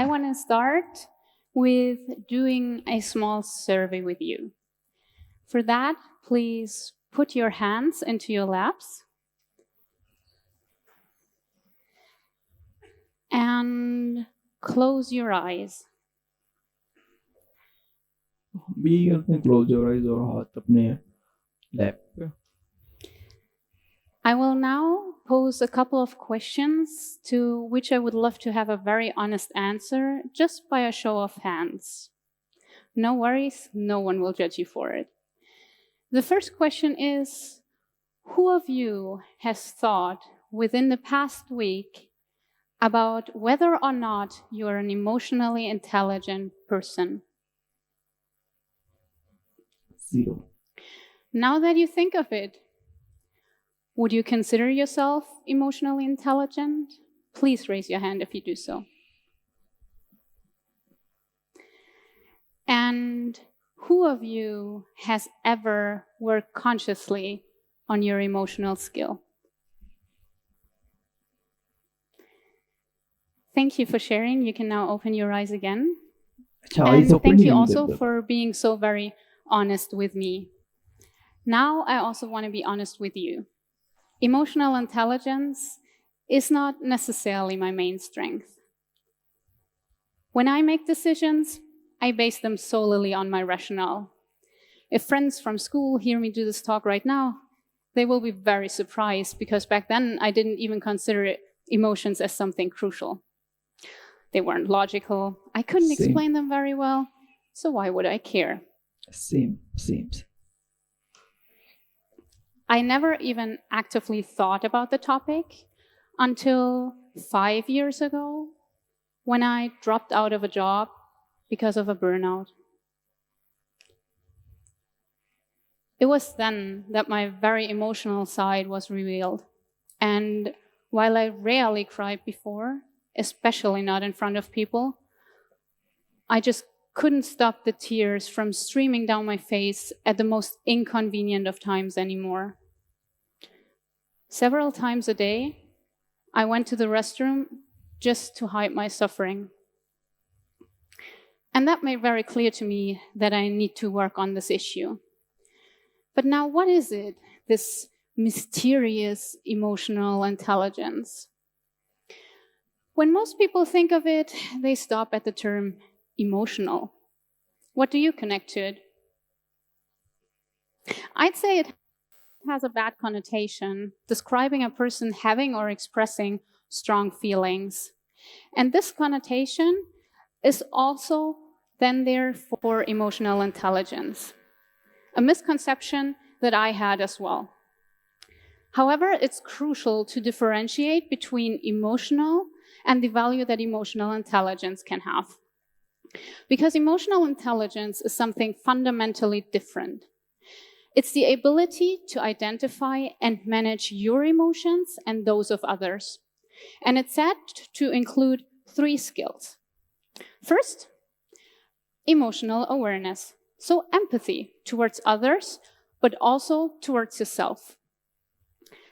I want to start with doing a small survey with you. For that, please put your hands into your laps and close your eyes. Be करते हैं close your eyes और हाथ अपने lap पे. I will now pose a couple of questions to which I would love to have a very honest answer just by a show of hands. No worries, no one will judge you for it. The first question is, who of you has thought within the past week about whether or not you are an emotionally intelligent person? 0. Now that you think of it, would you consider yourself emotionally intelligent? Please raise your hand if you do so. And who of you has ever worked consciously on your emotional skill? Thank you for sharing. You can now open your eyes again. And thank you also for being so very honest with me. Now I also want to be honest with you. Emotional intelligence is not necessarily my main strength. When I make decisions, I base them solely on my rationale. If friends from school hear me do this talk right now, they will be very surprised because back then I didn't even consider emotions as something crucial. They weren't logical. I couldn't explain them very well, so why would I care? Same. I never even actively thought about the topic until 5 years ago when I dropped out of a job because of a burnout. It was then that my very emotional side was revealed. And while I rarely cried before, especially not in front of people, I just couldn't stop the tears from streaming down my face at the most inconvenient of times anymore. Several times a day, I went to the restroom just to hide my suffering. And that made very clear to me that I need to work on this issue. But now what is it, this mysterious emotional intelligence? When most people think of it, they stop at the term emotional. What do you connect to it? I'd say it has a bad connotation, describing a person having or expressing strong feelings. And this connotation is also then there for emotional intelligence, a misconception that I had as well. However, it's crucial to differentiate between emotional and the value that emotional intelligence can have. Because emotional intelligence is something fundamentally different. It's the ability to identify and manage your emotions and those of others. And it's said to include 3 skills. First, emotional awareness. So empathy towards others, but also towards yourself.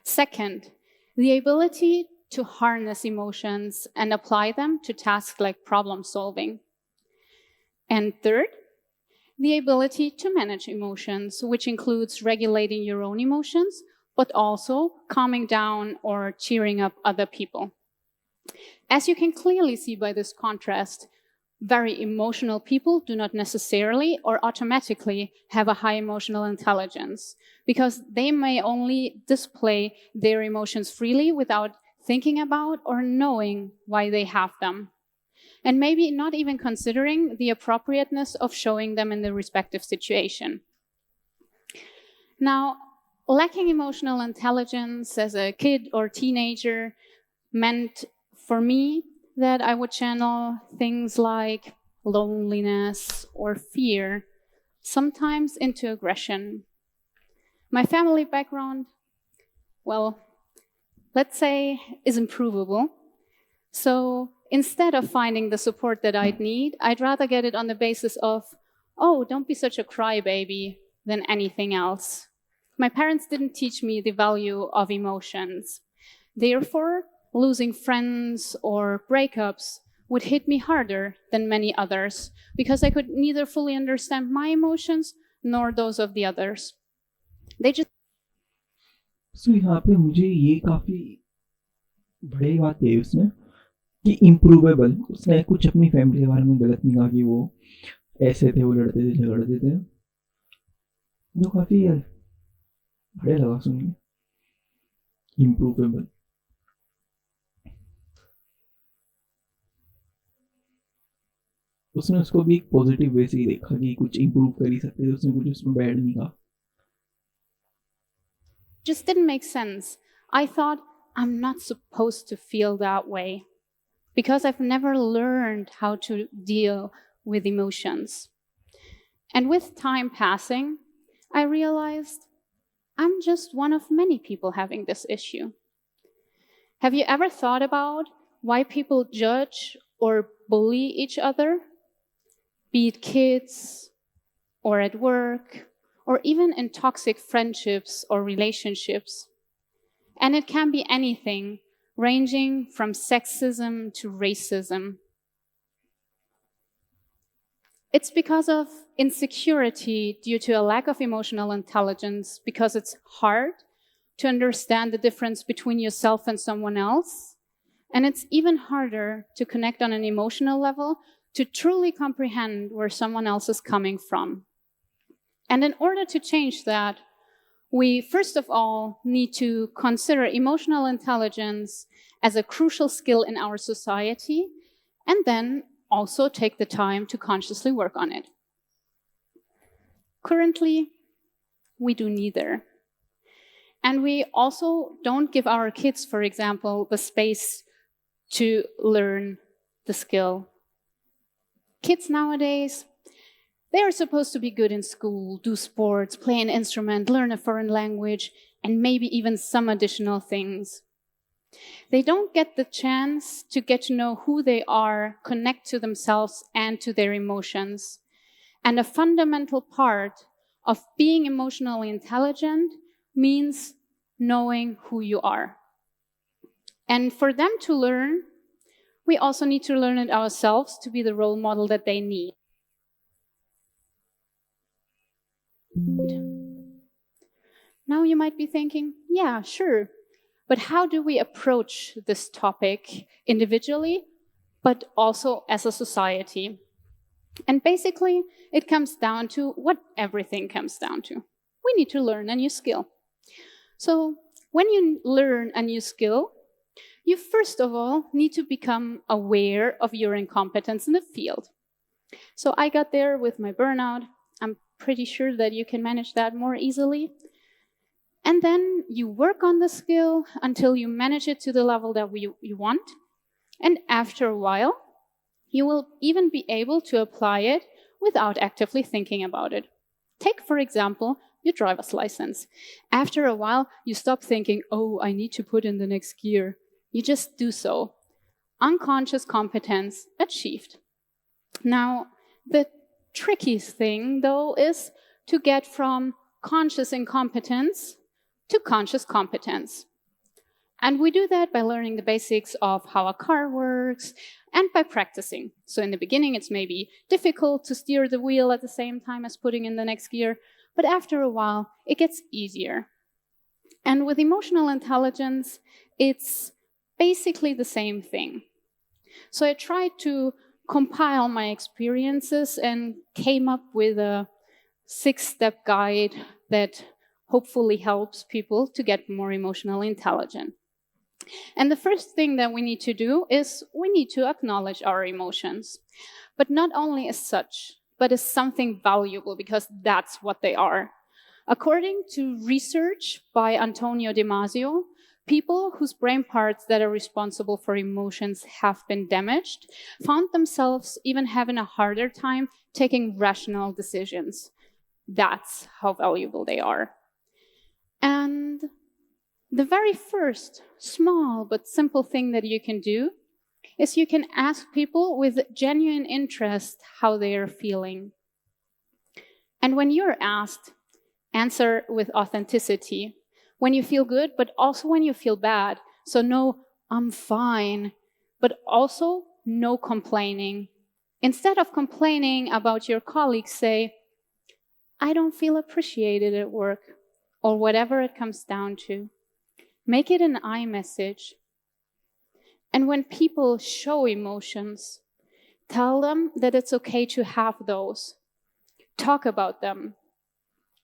Second, the ability to harness emotions and apply them to tasks like problem solving. And third, the ability to manage emotions, which includes regulating your own emotions, but also calming down or cheering up other people. As you can clearly see by this contrast, very emotional people do not necessarily or automatically have a high emotional intelligence, because they may only display their emotions freely without thinking about or knowing why they have them, and maybe not even considering the appropriateness of showing them in the respective situation. Now, lacking emotional intelligence as a kid or teenager meant for me that I would channel things like loneliness or fear, sometimes into aggression. My family background, well, let's say, is improvable. So instead of finding the support that I'd need, I'd rather get it on the basis of, oh, don't be such a crybaby, than anything else. My parents didn't teach me the value of emotions. Therefore, losing friends or breakups would hit me harder than many others because I could neither fully understand my emotions nor those of the others. They just सो यहाँ पे मुझे ये काफी बड़ी बात कही उसने कि इम्प्रूवेबल। उसने कुछ अपनी फैमिली के बारे में गलत नहीं कहा कि वो ऐसे थे, वो लड़ते थे, झगड़ते थे, जो काफी बढ़िया लगा सुन के। इम्प्रूवेबल, उसने उसको भी एक पॉजिटिव वे से ही देखा कि कुछ इम्प्रूव कर ही सकते थे, उसने कुछ उसमें बैड नहीं कहा। just didn't make sense. I thought, I'm not supposed to feel that way because I've never learned how to deal with emotions. And with time passing, I realized I'm just one of many people having this issue. Have you ever thought about why people judge or bully each other? Be it kids, or at work, or even in toxic friendships or relationships. And it can be anything, ranging from sexism to racism. It's because of insecurity due to a lack of emotional intelligence, because it's hard to understand the difference between yourself and someone else. And it's even harder to connect on an emotional level to truly comprehend where someone else is coming from. And in order to change that, we first of all need to consider emotional intelligence as a crucial skill in our society, and then also take the time to consciously work on it. Currently, we do neither. And we also don't give our kids, for example, the space to learn the skill. Kids nowadays, they are supposed to be good in school, do sports, play an instrument, learn a foreign language, and maybe even some additional things. They don't get the chance to get to know who they are, connect to themselves and to their emotions. And a fundamental part of being emotionally intelligent means knowing who you are. And for them to learn, we also need to learn it ourselves to be the role model that they need. Now you might be thinking, yeah, sure, but how do we approach this topic individually, but also as a society? And basically, it comes down to what everything comes down to. We need to learn a new skill. So when you learn a new skill, you first of all need to become aware of your incompetence in the field. So I got there with my burnout. I'm pretty sure that you can manage that more easily. And then you work on the skill until you manage it to the level that you want. And after a while, you will even be able to apply it without actively thinking about it. Take, for example, your driver's license. After a while, you stop thinking, oh, I need to put in the next gear. You just do so. Unconscious competence achieved. Now, the trickiest thing, though, is to get from conscious incompetence to conscious competence. And we do that by learning the basics of how a car works and by practicing. So in the beginning, it's maybe difficult to steer the wheel at the same time as putting in the next gear, but after a while, it gets easier. And with emotional intelligence, it's basically the same thing. So I tried to compile my experiences and came up with a 6-step guide that hopefully helps people to get more emotionally intelligent. And the first thing that we need to do is we need to acknowledge our emotions, but not only as such, but as something valuable, because that's what they are. According to research by Antonio Damasio, people whose brain parts that are responsible for emotions have been damaged found themselves even having a harder time taking rational decisions. That's how valuable they are. And the very first small but simple thing that you can do is you can ask people with genuine interest how they are feeling. And when you're asked, answer with authenticity. When you feel good, but also when you feel bad. So no, I'm fine, but also no complaining. Instead of complaining about your colleagues, say, I don't feel appreciated at work, or whatever it comes down to. Make it an I message. And when people show emotions, tell them that it's okay to have those. Talk about them.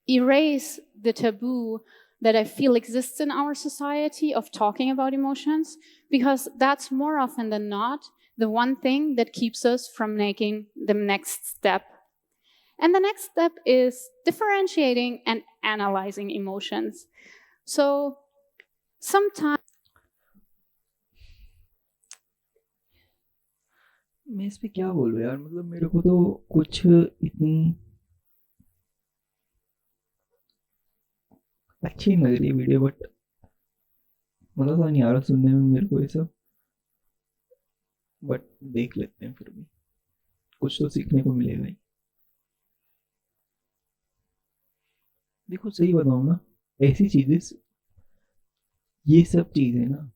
Erase the taboo that I feel exists in our society of talking about emotions, because that's more often than not the one thing that keeps us from making the next step. And the next step is differentiating and analyzing emotions. So sometimes मैं इस पे क्या बोलूँ यार, मतलब मेरे को तो कुछ इतनी अच्छी नहीं लग रही वीडियो, बट मज़ा तो नहीं आ रहा सुनने में मेरे को ये सब, बट देख लेते हैं, फिर भी कुछ तो सीखने को मिलेगा ही। देखो सही बताऊँ ना, ऐसी चीज़ें, ये सब चीज़ें ना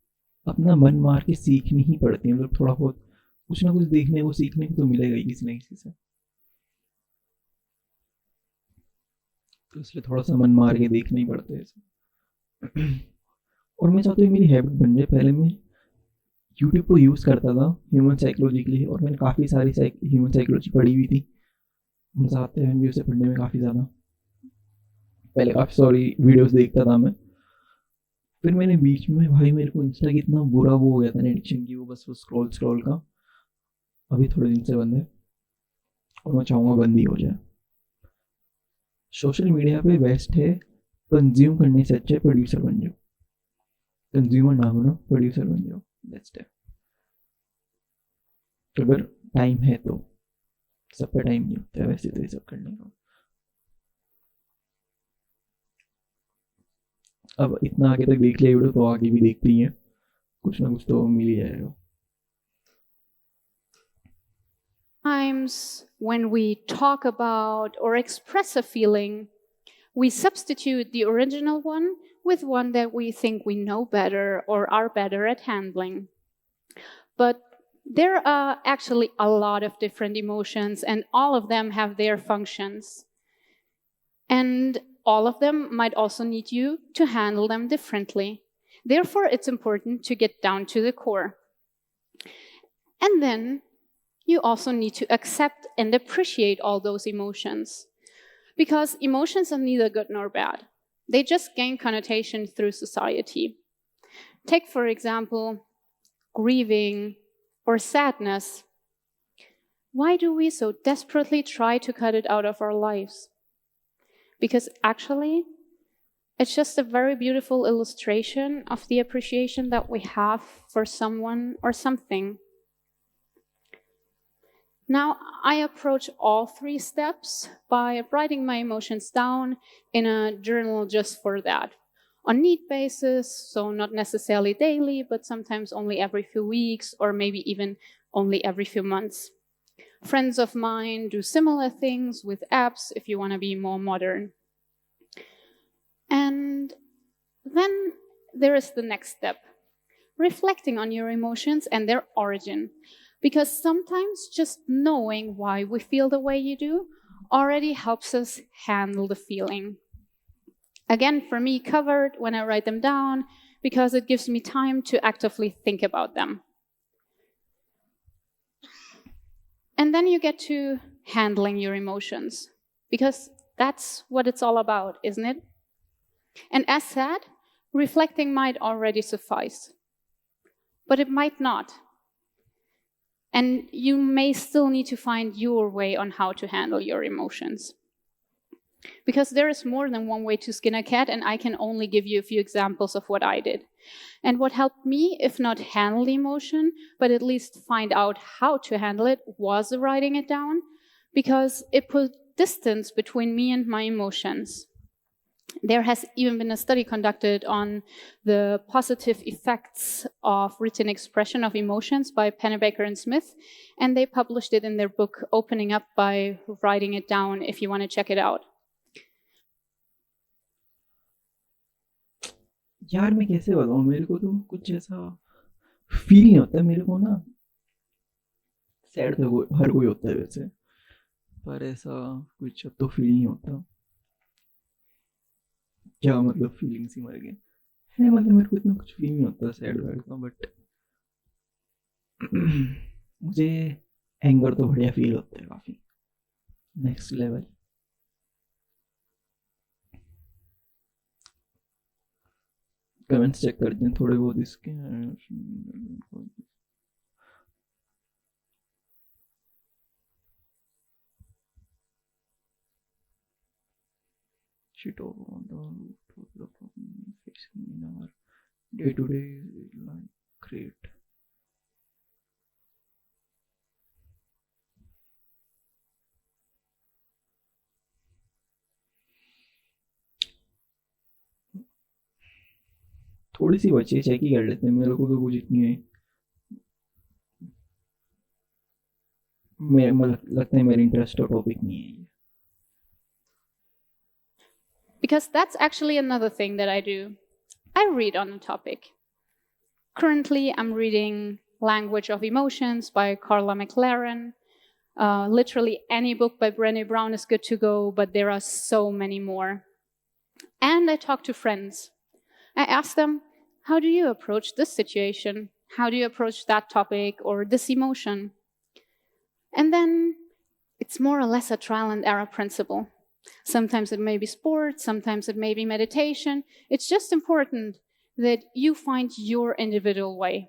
अपना मन मार के सीखनी ही पड़ती है, मतलब थोड़ा बहुत कुछ ना कुछ देखने को सीखने को तो मिलेगा ही किसी ना किसी से, तो इसलिए थोड़ा सा मन मार के देखना ही पड़ता है इसे। और मैं चाहता हूँ मेरी हैबिट बन जाए। पहले मैं यूट्यूब को यूज़ करता था ह्यूमन साइकोलॉजी के लिए, और मैंने काफ़ी सारी ह्यूमन साइकोलॉजी पढ़ी हुई थी, मज़ा आता है भी उसे पढ़ने में काफ़ी ज़्यादा। पहले काफ़ी सारी वीडियोस देखता था मैं, फिर मैंने बीच में, भाई मेरे को इंस्टा की इतना बुरा वो हो गया था ना एडिक्शन की, वो बस वो स्क्रॉल का, अभी थोड़े दिन से बंद है और मैं चाहूँगा बंद ही हो जाए। सोशल मीडिया पे बेस्ट है कंज्यूम करने से अच्छा है प्रोड्यूसर बन जाओ। कंज्यूमर ना बनो, प्रोड्यूसर बन जाओ, बेस्ट है। अगर टाइम है तो, सब पे टाइम नहीं होता है वैसे तो ये सब करने का। अब इतना आगे तक देख लिया वीडियो, तो आगे भी देखते ही हैं, कुछ ना कुछ तो मिल ही जाएगा। times when we talk about or express a feeling, we substitute the original one with one that we think we know better or are better at handling. But there are actually a lot of different emotions, and all of them have their functions. And all of them might also need you to handle them differently. Therefore, it's important to get down to the core. And then you also need to accept and appreciate all those emotions. Because emotions are neither good nor bad. They just gain connotation through society. Take, for example, grieving or sadness. Why do we so desperately try to cut it out of our lives? Because actually, it's just a very beautiful illustration of the appreciation that we have for someone or something. Now, I approach all 3 steps by writing my emotions down in a journal just for that. On need basis, so not necessarily daily, but sometimes only every few weeks, or maybe even only every few months. Friends of mine do similar things with apps if you want to be more modern. And then there is the next step, reflecting on your emotions and their origin. Because sometimes just knowing why we feel the way you do already helps us handle the feeling. Again, for me, covered when I write them down, because it gives me time to actively think about them. And then you get to handling your emotions, because that's what it's all about, isn't it? And as said, reflecting might already suffice, but it might not. And you may still need to find your way on how to handle your emotions. Because there is more than one way to skin a cat, and I can only give you a few examples of what I did. And what helped me, if not handle the emotion, but at least find out how to handle it, was writing it down, because it put distance between me and my emotions. There has even been a study conducted on the positive effects of written expression of emotions by Pennebaker and Smith, and they published it in their book, Opening Up by Writing It Down, if you want to check it out. यार मैं कैसे बताऊँ, मेरे को तो कुछ ऐसा feel नहीं होता मेरे को ना, सैड तो हर कोई होता है वैसे, पर ऐसा कुछ अब तो फील नहीं होता। क्या मतलब फीलिंग्स ही मर गए है, मतलब मेरे को इतना कुछ फील नहीं होता सैड वैड का, बट मुझे एंगर तो बढ़िया फील होता है काफी, नेक्स्ट लेवल। कमेंट्स चेक करते हैं थोड़े बहुत इसके। shit over on the problem facing in our day to day life. Great. थोड़ी सी बची है, चेक ही कर लेते हैं, मेरे को तो कुछ इतनी है, मेरे लगता है मेरे इंटरेस्ट का टॉपिक नहीं है ये। Because that's actually another thing that I do. I read on the topic. Currently, I'm reading Language of Emotions by Carla McLaren. Literally any book by Brené Brown is good to go, but there are so many more. And I talk to friends. I ask them, how do you approach this situation? How do you approach that topic or this emotion? And then it's more or less a trial and error principle. Sometimes it may be sport, sometimes it may be meditation. It's just important that you find your individual way.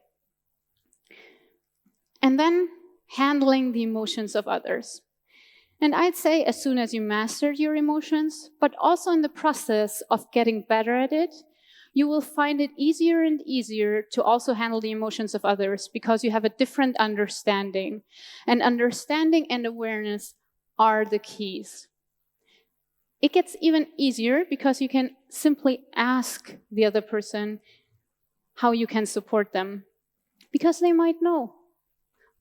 And then handling the emotions of others. And I'd say as soon as you master your emotions, but also in the process of getting better at it, you will find it easier and easier to also handle the emotions of others because you have a different understanding. And understanding and awareness are the keys. It gets even easier because you can simply ask the other person how you can support them, because they might know.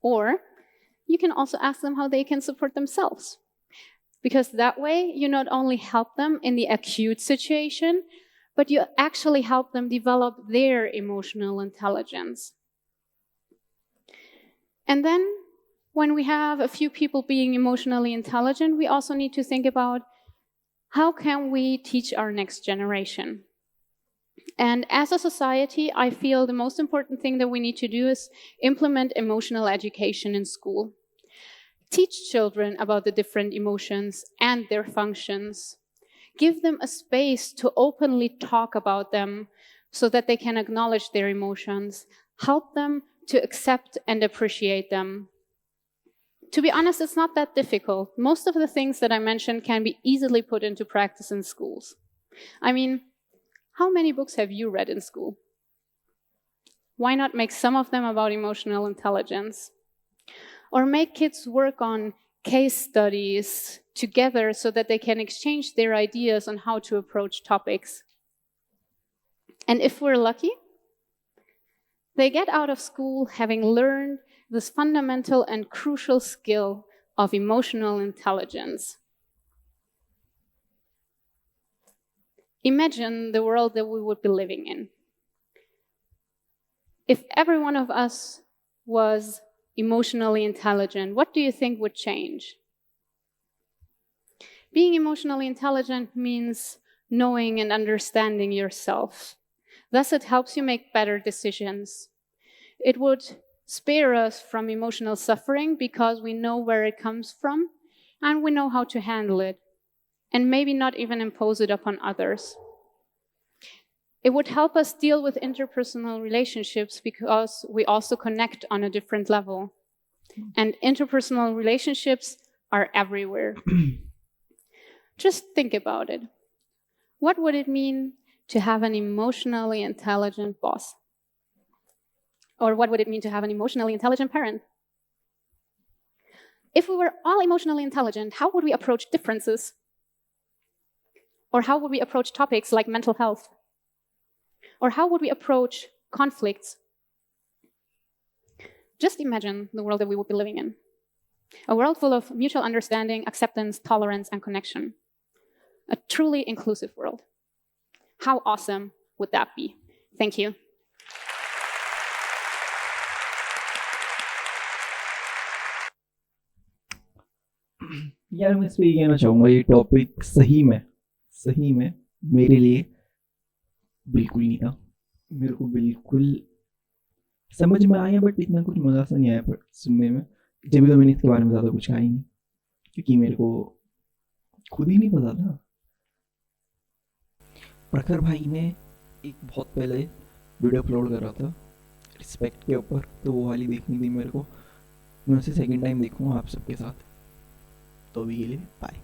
Or you can also ask them how they can support themselves, because that way you not only help them in the acute situation, but you actually help them develop their emotional intelligence. And then when we have a few people being emotionally intelligent, we also need to think about how can we teach our next generation? And as a society, I feel the most important thing that we need to do is implement emotional education in school. Teach children about the different emotions and their functions. Give them a space to openly talk about them so that they can acknowledge their emotions. Help them to accept and appreciate them. To be honest, it's not that difficult. Most of the things that I mentioned can be easily put into practice in schools. I mean, how many books have you read in school? Why not make some of them about emotional intelligence? Or make kids work on case studies together so that they can exchange their ideas on how to approach topics. And if we're lucky, they get out of school having learned this fundamental and crucial skill of emotional intelligence. Imagine the world that we would be living in. If every one of us was emotionally intelligent, what do you think would change? Being emotionally intelligent means knowing and understanding yourself. Thus, it helps you make better decisions. It would spare us from emotional suffering because we know where it comes from and we know how to handle it, and maybe not even impose it upon others. It would help us deal with interpersonal relationships because we also connect on a different level. And interpersonal relationships are everywhere. Just think about it. What would it mean to have an emotionally intelligent boss? Or what would it mean to have an emotionally intelligent parent? If we were all emotionally intelligent, how would we approach differences? Or how would we approach topics like mental health? Or how would we approach conflicts? Just imagine the world that we would be living in. A world full of mutual understanding, acceptance, tolerance, and connection. A truly inclusive world. How awesome would that be? Thank you. यार मैं इस पे ये कहना चाहूँगा, ये topic सही में मेरे लिए बिल्कुल नहीं था। मेरे को बिल्कुल समझ में आया, बट इतना कुछ मज़ा सा नहीं आया पर सुनने में। जब भी तो मैंने इसके बारे में ज़्यादा कुछ कहा ही नहीं, क्योंकि मेरे को खुद ही नहीं पता था। प्रखर भाई ने एक बहुत पहले वीडियो अपलोड करा था रिस्पेक्ट के ऊपर, तो वो वाली देखनी थी मेरे को। मैं उसे सेकंड टाइम देखूँगा आप सबके साथ। तो अभी के लिए बाय।